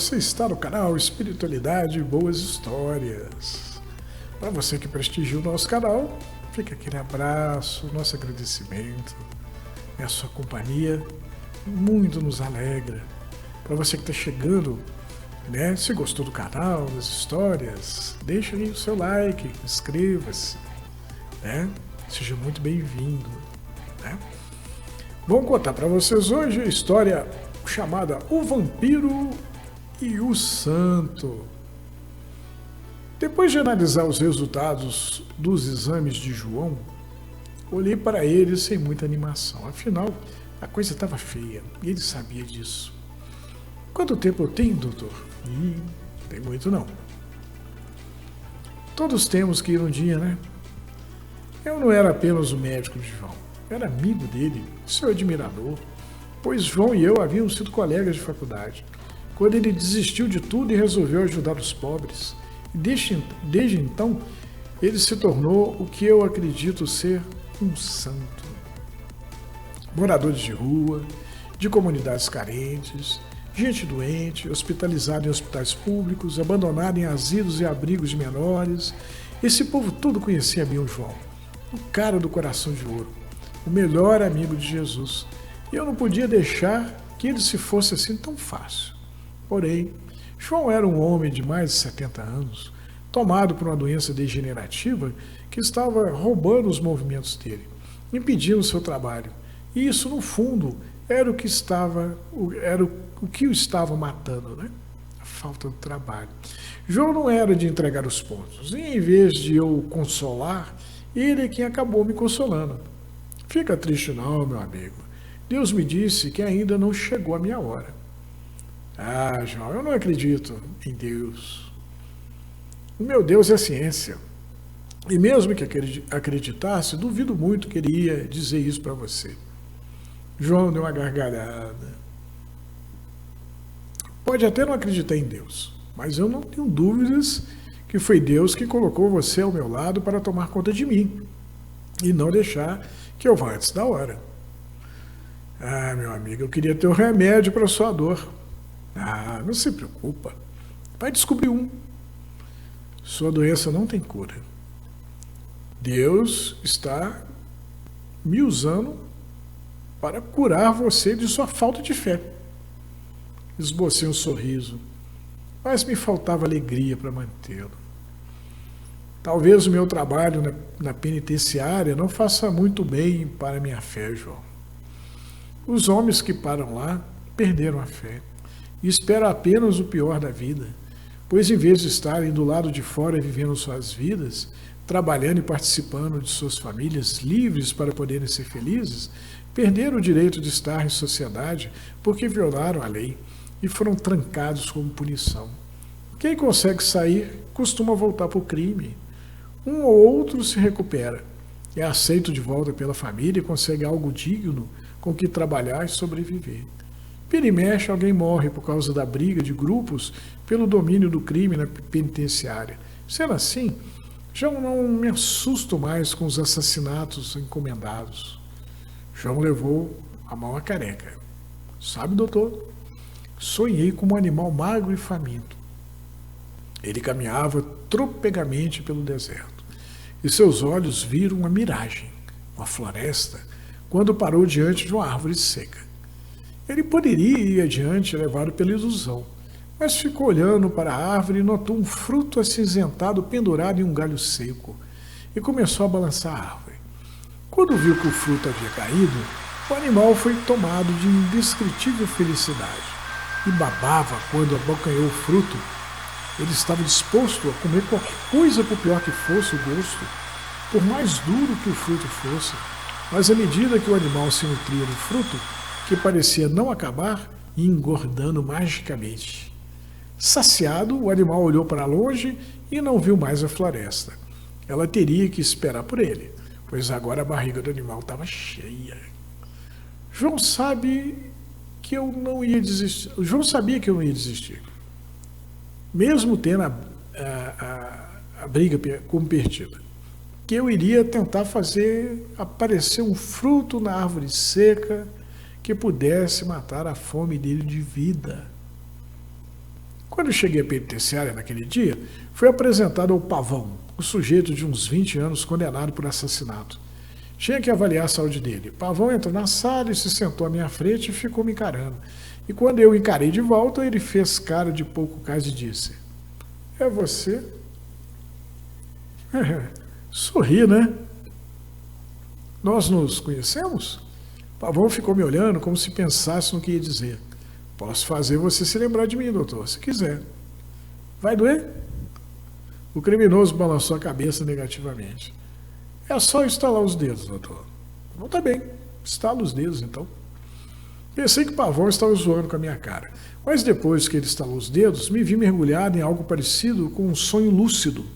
você está no canal Espiritualidade e Boas Histórias. Para você que prestigia o nosso canal, fica aquele abraço, nosso agradecimento. É a sua companhia, muito nos alegra. Para você que está chegando, né, se gostou do canal, das histórias, deixa aí o seu like, inscreva-se, né? Seja muito bem-vindo, né? Vamos contar para vocês hoje a história chamada O Vampiro e o Santo. Depois de analisar os resultados dos exames de João, olhei para ele sem muita animação. Afinal, a coisa estava feia e ele sabia disso. Quanto tempo eu tenho, doutor? Não tem muito não. Todos temos que ir um dia, né? Eu não era apenas o médico de João. Era amigo dele, seu admirador, pois João e eu havíamos sido colegas de faculdade, quando ele desistiu de tudo e resolveu ajudar os pobres. Desde então, ele se tornou o que eu acredito ser um santo. Moradores de rua, de comunidades carentes, gente doente, hospitalizada em hospitais públicos, abandonada em asilos e abrigos de menores, esse povo tudo conhecia bem o João, o cara do coração de ouro, o melhor amigo de Jesus. E eu não podia deixar que ele se fosse assim tão fácil. Porém, João era um homem de mais de 70 anos, tomado por uma doença degenerativa que estava roubando os movimentos dele, impedindo o seu trabalho. E isso, no fundo, era o que o estava matando, né? A falta de trabalho. João não era de entregar os pontos. E em vez de eu o consolar, ele é quem acabou me consolando. Fica triste não, meu amigo. Deus me disse que ainda não chegou a minha hora. Ah, João, eu não acredito em Deus. O meu Deus é a ciência. E mesmo que acreditasse, duvido muito que ele ia dizer isso para você. João deu uma gargalhada. Pode até não acreditar em Deus, mas eu não tenho dúvidas que foi Deus que colocou você ao meu lado para tomar conta de mim e não deixar que eu vá antes da hora. Ah, meu amigo, eu queria ter um remédio para a sua dor. Ah, não se preocupa. Vai descobrir um. Sua doença não tem cura. Deus está me usando para curar você de sua falta de fé. Esbocei um sorriso, mas me faltava alegria para mantê-lo. Talvez o meu trabalho na penitenciária não faça muito bem para minha fé, João. Os homens que param lá perderam a fé e esperam apenas o pior da vida, pois em vez de estarem do lado de fora vivendo suas vidas, trabalhando e participando de suas famílias livres para poderem ser felizes, perderam o direito de estar em sociedade porque violaram a lei e foram trancados como punição. Quem consegue sair costuma voltar para o crime. Um ou outro se recupera, é aceito de volta pela família e consegue algo digno com que trabalhar e sobreviver. Vira e mexe, alguém morre por causa da briga de grupos pelo domínio do crime na penitenciária. Sendo assim, já não me assusto mais com os assassinatos encomendados. João levou a mão à careca. Sabe, doutor, sonhei com um animal magro e faminto. Ele caminhava tropegamente pelo deserto, e seus olhos viram uma miragem, uma floresta, quando parou diante de uma árvore seca. Ele poderia ir adiante levado pela ilusão, mas ficou olhando para a árvore e notou um fruto acinzentado pendurado em um galho seco, e começou a balançar a árvore. Quando viu que o fruto havia caído, o animal foi tomado de indescritível felicidade, e babava quando abocanhou o fruto. Ele estava disposto a comer qualquer coisa por pior que fosse o gosto, por mais duro que o fruto fosse. Mas à medida que o animal se nutria do fruto, que parecia não acabar, ia engordando magicamente. Saciado, o animal olhou para longe e não viu mais a floresta. Ela teria que esperar por ele, pois agora a barriga do animal estava cheia. João sabia que eu não ia desistir. Mesmo tendo a briga como perdida, que eu iria tentar fazer aparecer um fruto na árvore seca que pudesse matar a fome dele de vida. Quando eu cheguei à penitenciária naquele dia, fui apresentado ao Pavão, o sujeito de uns 20 anos condenado por assassinato. Tinha que avaliar a saúde dele. Pavão entrou na sala e se sentou à minha frente e ficou me encarando. E quando eu encarei de volta, ele fez cara de pouco caso e disse: "É você?" Sorri, né? Nós nos conhecemos? Pavão ficou me olhando como se pensasse no que ia dizer. Posso fazer você se lembrar de mim, doutor, se quiser. Vai doer? O criminoso balançou a cabeça negativamente. É só estalar os dedos, doutor. Não, tá bem. Estala os dedos, então. Pensei que Pavão estava zoando com a minha cara. Mas depois que ele estalou os dedos, me vi mergulhado em algo parecido com um sonho lúcido.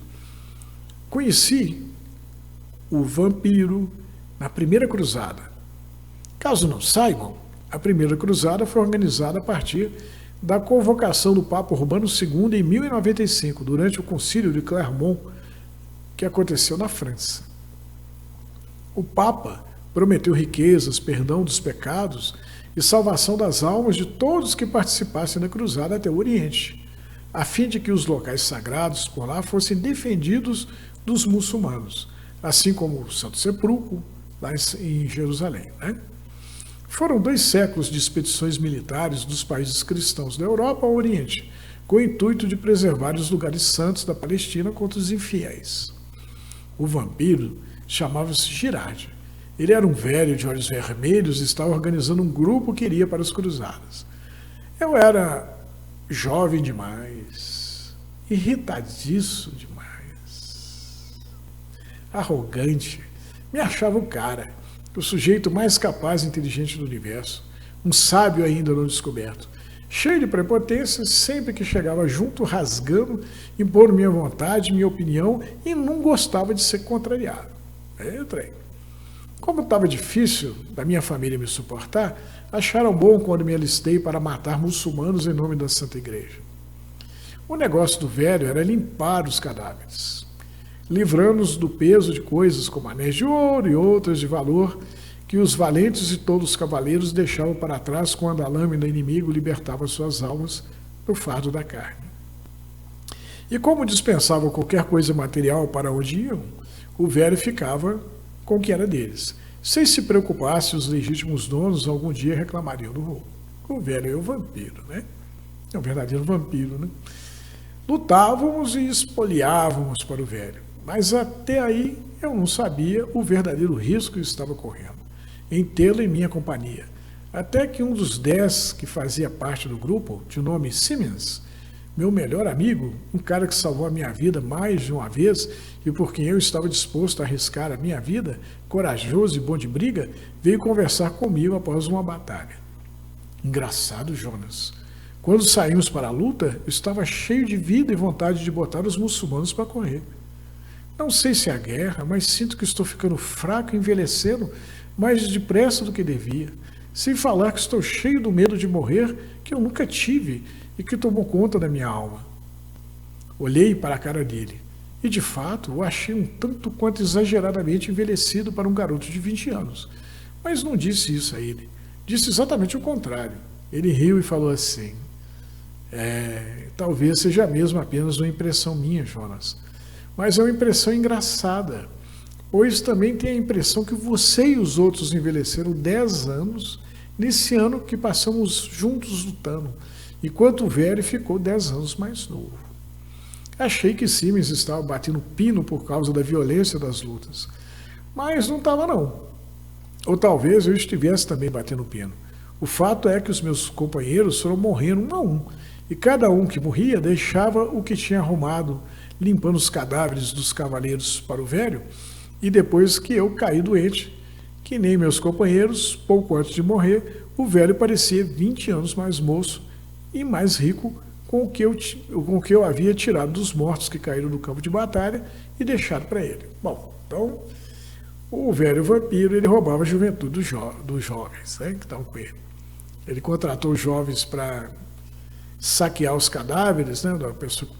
Conheci o vampiro na primeira cruzada. Caso não saibam, a primeira cruzada foi organizada a partir da convocação do Papa Urbano II em 1095, durante o concílio de Clermont, que aconteceu na França. O Papa prometeu riquezas, perdão dos pecados e salvação das almas de todos que participassem da cruzada até o Oriente, a fim de que os locais sagrados por lá fossem defendidos dos muçulmanos, assim como o Santo Sepulcro, lá em Jerusalém, né? Foram 2 séculos de expedições militares dos países cristãos da Europa ao Oriente, com o intuito de preservar os lugares santos da Palestina contra os infiéis. O vampiro chamava-se Girard. Ele era um velho de olhos vermelhos e estava organizando um grupo que iria para as cruzadas. Eu era jovem demais, irritadiço demais, arrogante, me achava o cara, o sujeito mais capaz e inteligente do universo, um sábio ainda não descoberto, cheio de prepotência, sempre que chegava junto, rasgando, impor minha vontade, minha opinião, e não gostava de ser contrariado. Entrei. Como estava difícil da minha família me suportar, acharam bom quando me alistei para matar muçulmanos em nome da Santa Igreja. O negócio do velho era limpar os cadáveres, livrando-nos do peso de coisas como anéis de ouro e outras de valor que os valentes e todos os cavaleiros deixavam para trás quando a lâmina inimigo libertava suas almas do fardo da carne. E como dispensavam qualquer coisa material para onde iam, o velho ficava com o que era deles, sem se preocupar se os legítimos donos algum dia reclamariam do roubo. O velho é o vampiro, né? É um verdadeiro vampiro, né? Lutávamos e espoliávamos para o velho, mas até aí eu não sabia o verdadeiro risco que estava correndo em tê-lo em minha companhia. Até que um dos 10 que fazia parte do grupo, de nome Siemens, meu melhor amigo, um cara que salvou a minha vida mais de uma vez e por quem eu estava disposto a arriscar a minha vida, corajoso e bom de briga, veio conversar comigo após uma batalha. Engraçado, Jonas. Quando saímos para a luta, eu estava cheio de vida e vontade de botar os muçulmanos para correr. Não sei se é a guerra, mas sinto que estou ficando fraco e envelhecendo mais depressa do que devia. Sem falar que estou cheio do medo de morrer, que eu nunca tive e que tomou conta da minha alma. Olhei para a cara dele e, de fato, o achei um tanto quanto exageradamente envelhecido para um garoto de 20 anos. Mas não disse isso a ele. Disse exatamente o contrário. Ele riu e falou assim: talvez seja mesmo apenas uma impressão minha, Jonas. Mas é uma impressão engraçada, pois também tem a impressão que você e os outros envelheceram 10 anos nesse ano que passamos juntos lutando, enquanto o velho ficou 10 anos mais novo. Achei que Siemens estava batendo pino por causa da violência das lutas, mas não estava não. Ou talvez eu estivesse também batendo pino. O fato é que os meus companheiros foram morrendo um a um, e cada um que morria deixava o que tinha arrumado, limpando os cadáveres dos cavaleiros para o velho, e depois que eu caí doente, que nem meus companheiros, pouco antes de morrer, o velho parecia 20 anos mais moço e mais rico com o que eu havia tirado dos mortos que caíram no campo de batalha e deixado para ele. Bom, então, o velho vampiro, ele roubava a juventude dos jovens, né, que estavam com ele. Ele contratou os jovens para saquear os cadáveres, né, da pessoa que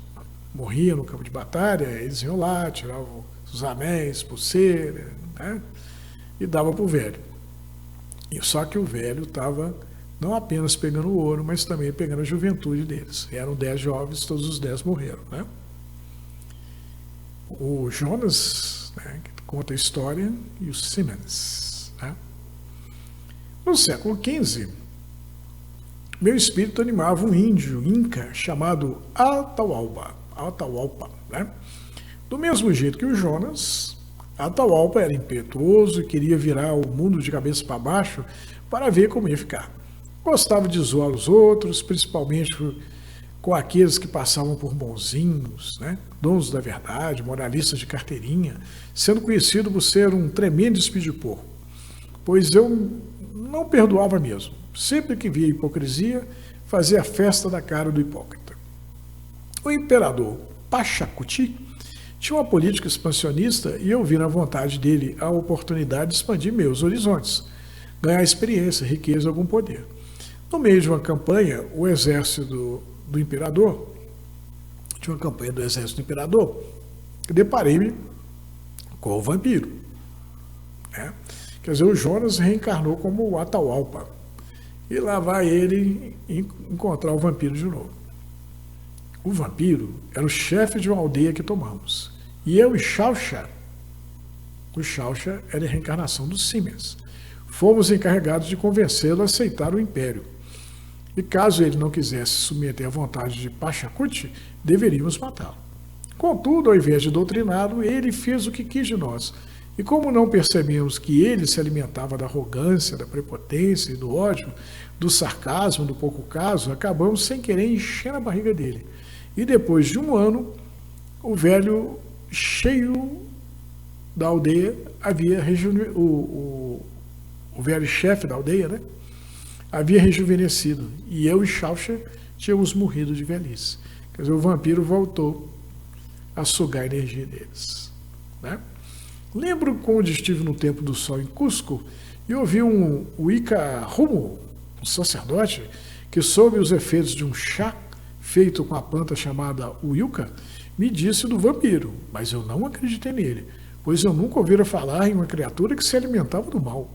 morria no campo de batalha, eles iam lá, tiravam os anéis, pulseira, né, e dava para o velho. Só que o velho estava não apenas pegando o ouro, mas também pegando a juventude deles. Eram 10 jovens, todos os 10 morreram, né? O Jonas, né, que conta a história, e o Simmons, né? No século XV, meu espírito animava um índio inca chamado Atahualpa, né? Do mesmo jeito que o Jonas, Atahualpa era impetuoso e queria virar o mundo de cabeça para baixo para ver como ia ficar. Gostava de zoar os outros, principalmente com aqueles que passavam por bonzinhos, né? Donos da verdade, moralistas de carteirinha, sendo conhecido por ser um tremendo espírito-porco, pois eu não perdoava mesmo. Sempre que via hipocrisia, fazia a festa da cara do hipócrita. O imperador Pachacuti tinha uma política expansionista e eu vi na vontade dele a oportunidade de expandir meus horizontes, ganhar experiência, riqueza e algum poder. No meio de uma campanha, o exército do imperador, deparei-me com o vampiro, né? Quer dizer, o Jonas reencarnou como o Atahualpa. E lá vai ele encontrar o vampiro de novo. O vampiro era o chefe de uma aldeia que tomamos. E eu e Xauxa, o Xauxa era a reencarnação dos Siemens. Fomos encarregados de convencê-lo a aceitar o império. E caso ele não quisesse submeter à vontade de Pachacuti, deveríamos matá-lo. Contudo, ao invés de doutriná-lo, ele fez o que quis de nós. E como não percebemos que ele se alimentava da arrogância, da prepotência e do ódio, do sarcasmo, do pouco caso, acabamos sem querer enchendo a barriga dele. E depois de um ano, o velho cheio da aldeia o velho chefe da aldeia, né, havia rejuvenescido. E eu e Xauxa tínhamos morrido de velhice. Quer dizer, o vampiro voltou a sugar a energia deles, né? Lembro quando estive no Templo do Sol em Cusco e ouvi um Wicca Humo, um sacerdote, que sob os efeitos de um chá feito com a planta chamada Uilca, me disse do vampiro, mas eu não acreditei nele, pois eu nunca ouvira falar em uma criatura que se alimentava do mal.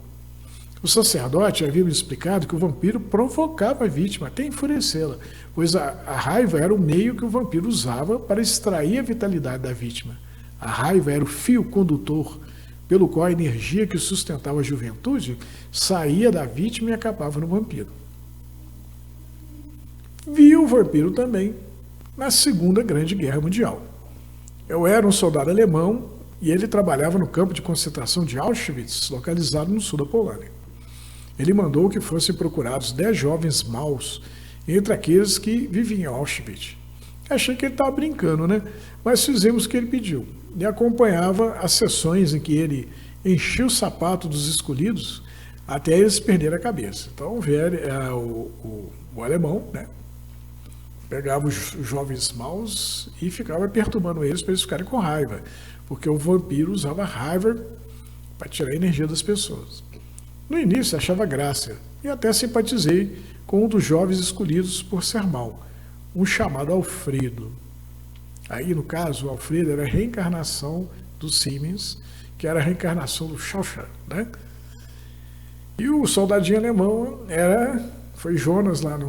O sacerdote havia me explicado que o vampiro provocava a vítima até enfurecê-la, pois a raiva era o meio que o vampiro usava para extrair a vitalidade da vítima. A raiva era o fio condutor pelo qual a energia que sustentava a juventude saía da vítima e acabava no vampiro. Vi o vampiro também na Segunda Grande Guerra Mundial. Eu era um soldado alemão e ele trabalhava no campo de concentração de Auschwitz, localizado no sul da Polônia. Ele mandou que fossem procurados 10 jovens maus entre aqueles que viviam em Auschwitz. Achei que ele estava brincando, né? Mas fizemos o que ele pediu. E acompanhava as sessões em que ele enchia o sapato dos escolhidos até eles perderem a cabeça. Então o alemão, né, pegava os jovens maus e ficava perturbando eles para eles ficarem com raiva, porque o vampiro usava raiva para tirar a energia das pessoas. No início achava graça e até simpatizei com um dos jovens escolhidos por ser mau, um chamado Alfredo. Aí, no caso, o Alfredo era a reencarnação do Siemens, que era a reencarnação do Xauxa, né? E o soldadinho alemão foi Jonas lá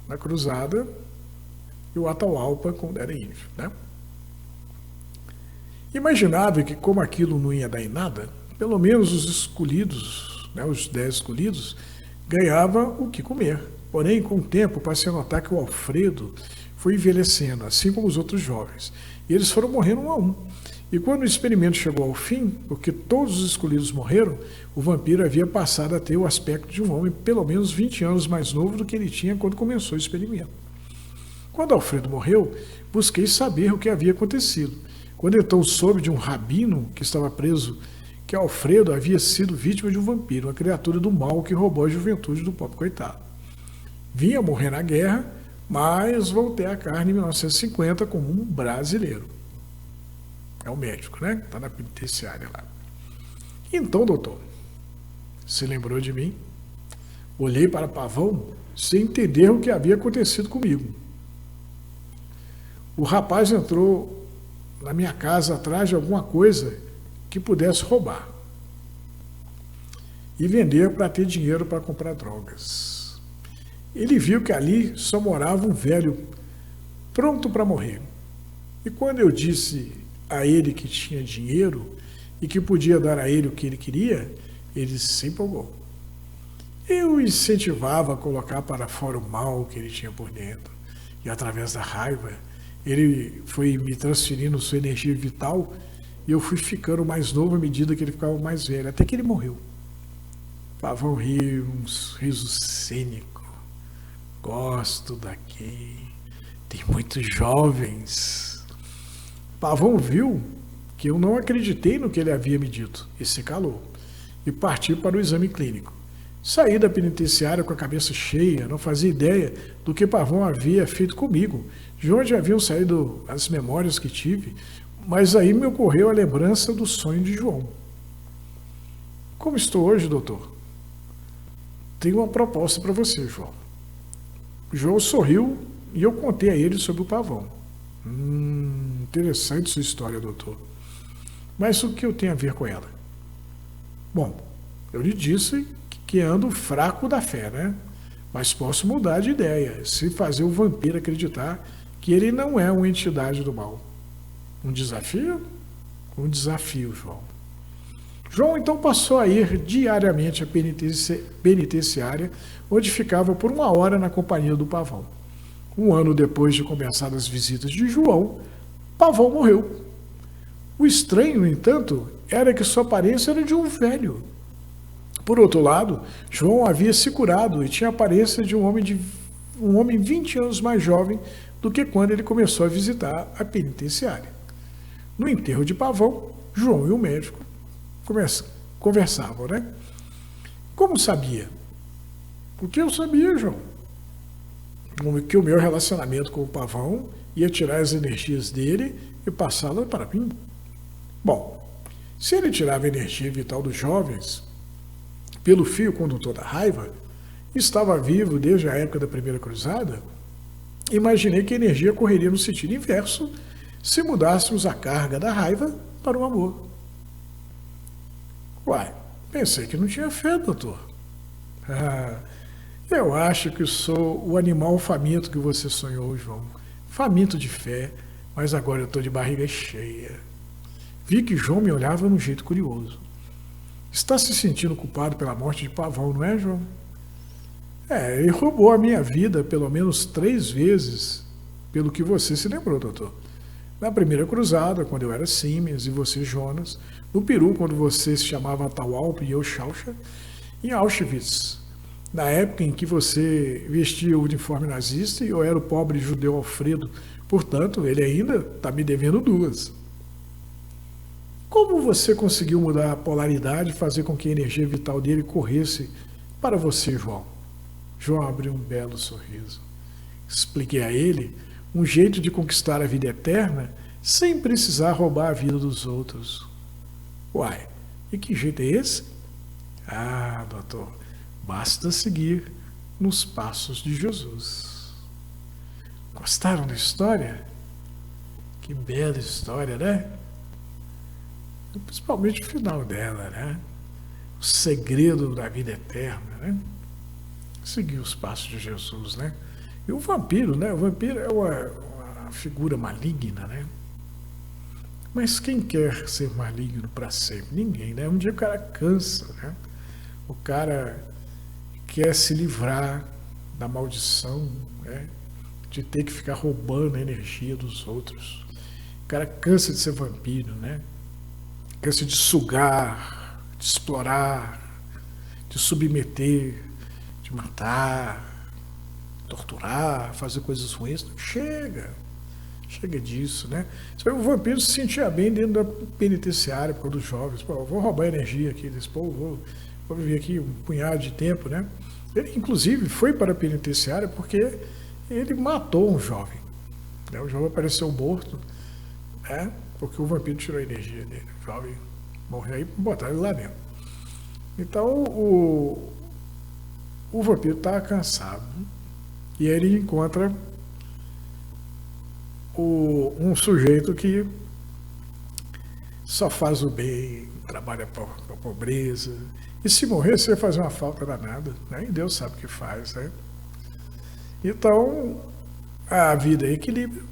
na cruzada, e o Atahualpa quando era índio, né? Imaginava que, como aquilo não ia dar em nada, pelo menos os escolhidos, né, os 10 escolhidos, ganhavam o que comer. Porém, com o tempo, passei a notar que o Alfredo foi envelhecendo, assim como os outros jovens. E eles foram morrendo um a um. E quando o experimento chegou ao fim, porque todos os escolhidos morreram, o vampiro havia passado a ter o aspecto de um homem pelo menos 20 anos mais novo do que ele tinha quando começou o experimento. Quando Alfredo morreu, busquei saber o que havia acontecido. Quando então soube de um rabino que estava preso, que Alfredo havia sido vítima de um vampiro, uma criatura do mal que roubou a juventude do pobre coitado. Vinha morrer na guerra, mas voltei à carne em 1950 como um brasileiro. É o médico, né? Está na penitenciária lá. Então, doutor, se lembrou de mim? Olhei para Pavão sem entender o que havia acontecido comigo. O rapaz entrou na minha casa atrás de alguma coisa que pudesse roubar e vender para ter dinheiro para comprar drogas. ele viu que ali só morava um velho pronto para morrer. E quando eu disse a ele que tinha dinheiro e que podia dar a ele o que ele queria, ele se empolgou. Eu o incentivava a colocar para fora o mal que ele tinha por dentro. E através da raiva, ele foi me transferindo sua energia vital e eu fui ficando mais novo à medida que ele ficava mais velho, até que ele morreu. Pavão riu, um riso cênico. Gosto daqui. Tem muitos jovens. Pavão viu que eu não acreditei no que ele havia me dito e se calou. E partiu para o exame clínico. Saí da penitenciária com a cabeça cheia, não fazia ideia do que Pavão havia feito comigo, de onde haviam saído as memórias que tive, mas aí me ocorreu a lembrança do sonho de João. Como estou hoje, doutor? Tenho uma proposta para você, João. João sorriu e eu contei a ele sobre o Pavão. Interessante sua história, doutor. Mas o que eu tenho a ver com ela? Bom, eu lhe disse que ando fraco da fé, né? Mas posso mudar de ideia, se fazer o vampiro acreditar que ele não é uma entidade do mal. Um desafio? Um desafio, João. João então passou a ir diariamente à penitenciária, onde ficava por 1 hora na companhia do Pavão. 1 ano depois de começar as visitas de João, Pavão morreu. O estranho, no entanto, era que sua aparência era de um velho. Por outro lado, João havia se curado e tinha a aparência de um homem 20 anos mais jovem do que quando ele começou a visitar a penitenciária. No enterro de Pavão, João e o médico conversavam, né? Como sabia? Porque eu sabia, João, que o meu relacionamento com o Pavão ia tirar as energias dele e passá-las para mim. Bom, se ele tirava a energia vital dos jovens pelo fio condutor da raiva, estava vivo desde a época da primeira cruzada, imaginei que a energia correria no sentido inverso se mudássemos a carga da raiva para o amor. Uai, pensei que não tinha fé, doutor. Eu acho que sou o animal faminto que você sonhou, João. Faminto de fé, mas agora eu estou de barriga cheia. Vi que João me olhava num jeito curioso. Está se sentindo culpado pela morte de Pavão, não é, João? Ele roubou a minha vida pelo menos 3 vezes, pelo que você se lembrou, doutor. Na primeira cruzada, quando eu era Siemens e você Jonas. No Peru, quando você se chamava Atahualpa e eu Xauxa. Em Auschwitz, na época em que você vestia o uniforme nazista e eu era o pobre judeu Alfredo. Portanto, ele ainda está me devendo 2. Como você conseguiu mudar a polaridade e fazer com que a energia vital dele corresse para você, João? João abriu um belo sorriso. Expliquei a ele um jeito de conquistar a vida eterna sem precisar roubar a vida dos outros. Uai, e que jeito é esse? Doutor, basta seguir nos passos de Jesus. Gostaram da história? Que bela história, né? Principalmente o final dela, né? O segredo da vida eterna, né? Seguir os passos de Jesus, né? E o vampiro, né? O vampiro é uma figura maligna, né? Mas quem quer ser maligno para sempre? Ninguém, né? Um dia o cara cansa, né? O cara quer se livrar da maldição, né? De ter que ficar roubando a energia dos outros. O cara cansa de ser vampiro, né? Cansa de sugar, de explorar, de submeter, de matar, torturar, fazer coisas ruins. Chega disso, né? O vampiro se sentia bem dentro da penitenciária por causa dos jovens. Pô, vou roubar a energia aqui desse povo, vou viver aqui um punhado de tempo, né? Ele, inclusive, foi para a penitenciária porque ele matou um jovem. Né? O jovem apareceu morto, né? Porque o vampiro tirou a energia dele. O jovem morreu aí e botaram ele lá dentro. Então, o vampiro está cansado. E ele encontra um sujeito que só faz o bem, trabalha para a pobreza. E se morrer, você vai fazer uma falta danada. Né? E Deus sabe o que faz. Né? Então, a vida é equilíbrio.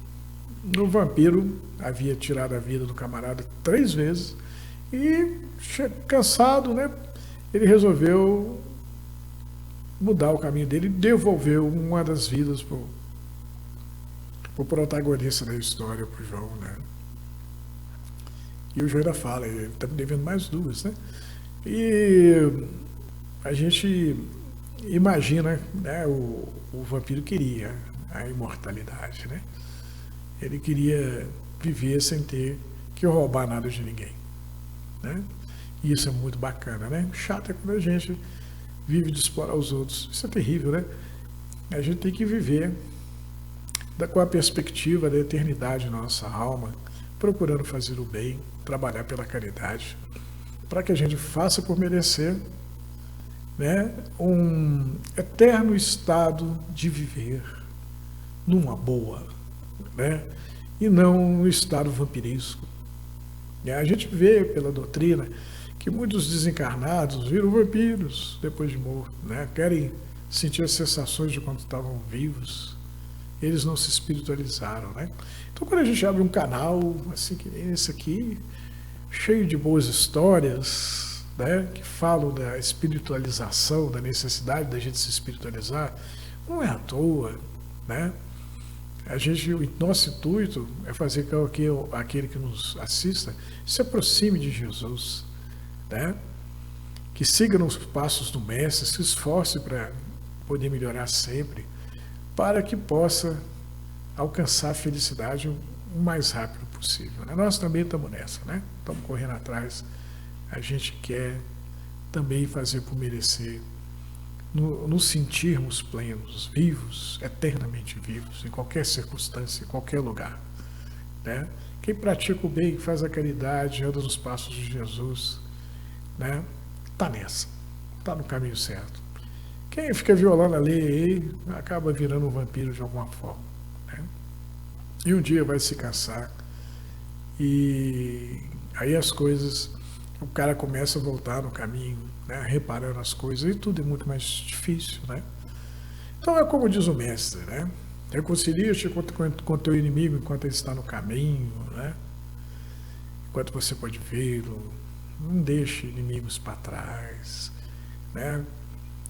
O vampiro havia tirado a vida do camarada 3 vezes e, cansado, né, ele resolveu mudar o caminho dele e devolveu uma das vidas para o protagonista da história, para o João, né? E o João ainda fala, ele está me devendo mais 2, né? E a gente imagina, né, o vampiro queria a imortalidade, né? Ele queria viver sem ter que roubar nada de ninguém, né? E isso é muito bacana, né? Chato é quando a gente vive de explorar os outros. Isso é terrível, né? A gente tem que viver com a perspectiva da eternidade na nossa alma, procurando fazer o bem, trabalhar pela caridade, para que a gente faça por merecer, né, um eterno estado de viver numa boa, né, e não um estado vampiresco. E a gente vê pela doutrina que muitos desencarnados viram vampiros depois de morto, né, querem sentir as sensações de quando estavam vivos. Eles não se espiritualizaram, né? Então, quando a gente abre um canal assim que esse aqui, cheio de boas histórias, né, que falam da espiritualização, da necessidade da gente se espiritualizar, não é à toa, né? Nosso intuito é fazer com que aquele que nos assista se aproxime de Jesus, né? Que siga nos passos do Mestre, se esforce para poder melhorar sempre, para que possa alcançar a felicidade o mais rápido possível, né? Nós também estamos nessa, né? Estamos correndo atrás. A gente quer também fazer por merecer, nos sentirmos plenos, vivos, eternamente vivos, em qualquer circunstância, em qualquer lugar, né? Quem pratica o bem, faz a caridade, anda nos passos de Jesus, né? Está nessa, está no caminho certo. Quem fica violando a lei acaba virando um vampiro de alguma forma, né? E um dia vai se cansar e aí as coisas, o cara começa a voltar no caminho, né? Reparando as coisas e tudo é muito mais difícil, né? Então é como diz o mestre, né? Reconcilia-te com teu inimigo enquanto ele está no caminho, né? Enquanto você pode vê-lo, não deixe inimigos para trás, né?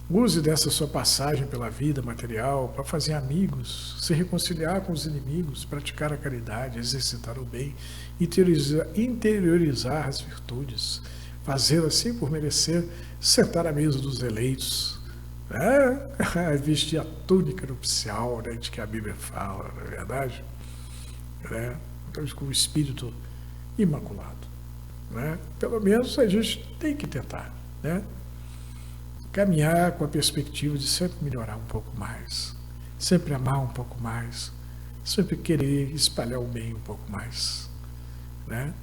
Use dessa sua passagem pela vida material para fazer amigos, se reconciliar com os inimigos, praticar a caridade, exercitar o bem, interiorizar as virtudes, fazer assim por merecer sentar à mesa dos eleitos, né? Vestir a túnica nupcial, né, de que a Bíblia fala, não é verdade? Né? Então, com o espírito imaculado, né? Pelo menos a gente tem que tentar, né? Caminhar com a perspectiva de sempre melhorar um pouco mais, sempre amar um pouco mais, sempre querer espalhar o bem um pouco mais, né?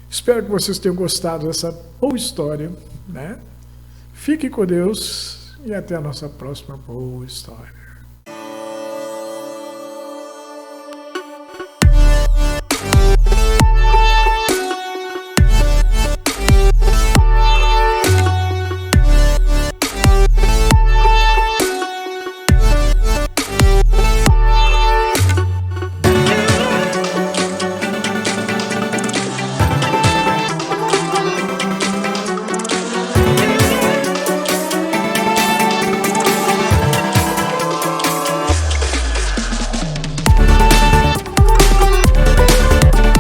Espero que vocês tenham gostado dessa boa história, né? Fique com Deus e até a nossa próxima boa história.